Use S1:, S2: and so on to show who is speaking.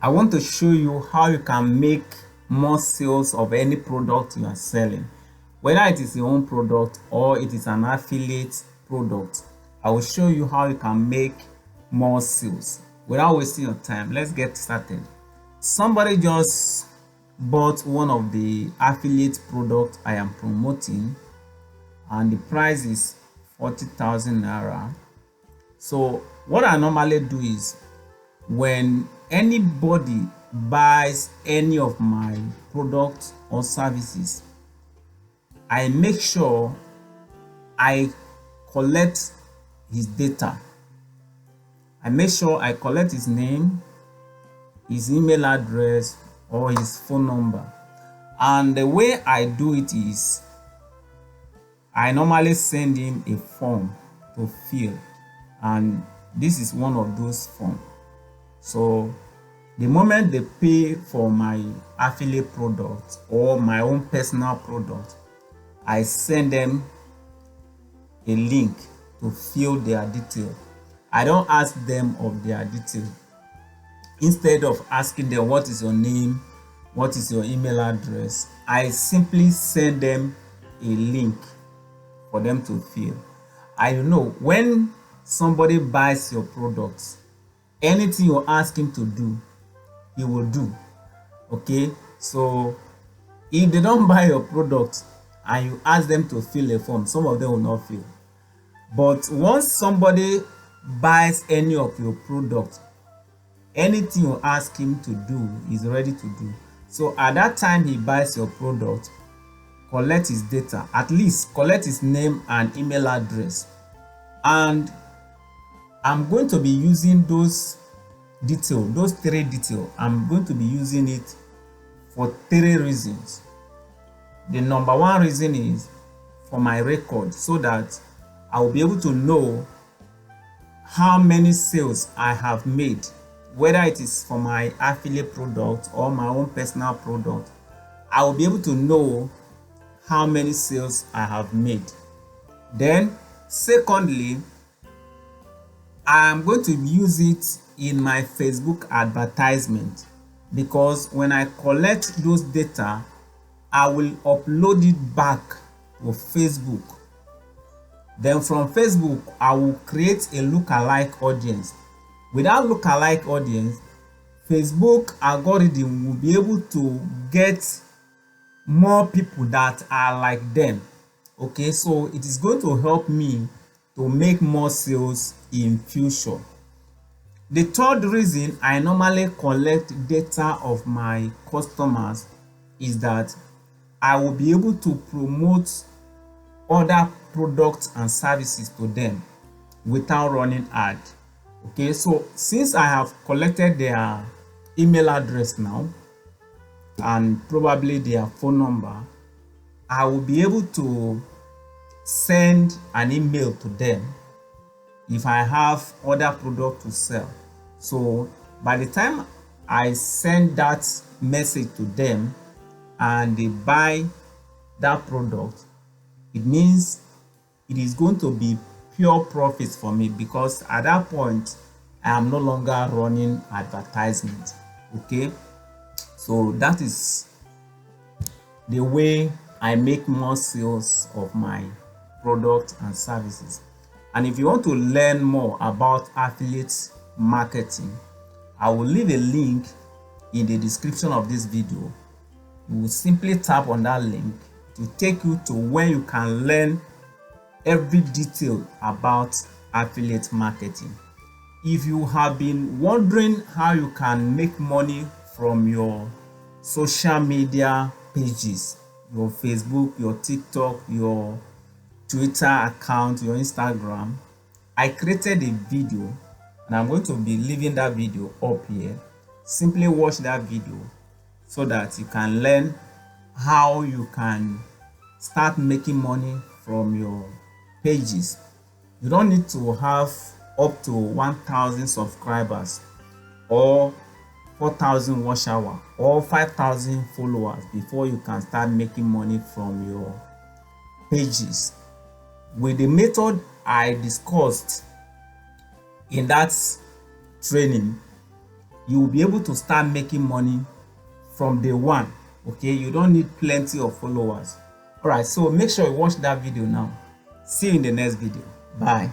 S1: I want to show you how you can make more sales of any product you are selling, whether it is your own product or it is an affiliate product. I will show you how you can make more sales without wasting your time. Let's get started. Somebody just bought one of the affiliate products I am promoting, and the price is 40,000 naira. So what I normally do is, when anybody buys any of my products or services, I make sure I collect his data. I make sure I collect his name, his email address, or his phone number. And the way I do it is, I normally send him a form to fill, and this is one of those forms. So the moment they pay for my affiliate product or my own personal product, I send them a link to fill their detail. I don't ask them of their detail. Instead of asking them what is your name, what is your email address, I simply send them a link for them to fill. I know when somebody buys your products, anything you ask him to do, he will do. Okay, so if they don't buy your product and you ask them to fill a form, some of them will not fill. But once somebody buys any of your product, anything you ask him to do, he's ready to do. So at that time he buys your product, collect his data, at least collect his name and email address. And I'm going to be using those details, those three details. I'm going to be using it for three reasons. The number one reason is for my record, so that I will be able to know how many sales I have made, whether it is for my affiliate product or my own personal product. I will be able to know how many sales I have made. Then secondly, I am going to use it in my Facebook advertisement, because when I collect those data, I will upload it back to Facebook. Then from Facebook, I will create a lookalike audience. Without lookalike audience, Facebook algorithm will be able to get more people that are like them. Okay, so it is going to help me to make more sales in future. The third reason I normally collect data of my customers is that I will be able to promote other products and services to them without running ad. Okay, so since I have collected their email address now and probably their phone number, I will be able to send an email to them if I have other product to sell. So by the time I send that message to them and they buy that product, it means it is going to be pure profits for me, because at that point I am no longer running advertisement. Okay, so that is the way I make more sales of my products and services. And if you want to learn more about affiliate marketing, I will leave a link in the description of this video. You will simply tap on that link to take you to where you can learn every detail about affiliate marketing. If you have been wondering how you can make money from your social media pages, your Facebook, your TikTok, your Twitter account, your Instagram, I created a video and I'm going to be leaving that video up here. Simply watch that video so that you can learn how you can start making money from your pages. You don't need to have up to 1,000 subscribers or 4,000 watch hour or 5,000 followers before you can start making money from your pages. With the method I discussed in that training, you will be able to start making money from day one. Okay, you don't need plenty of followers. All right, so make sure you watch that video now. See you in the next video. Bye.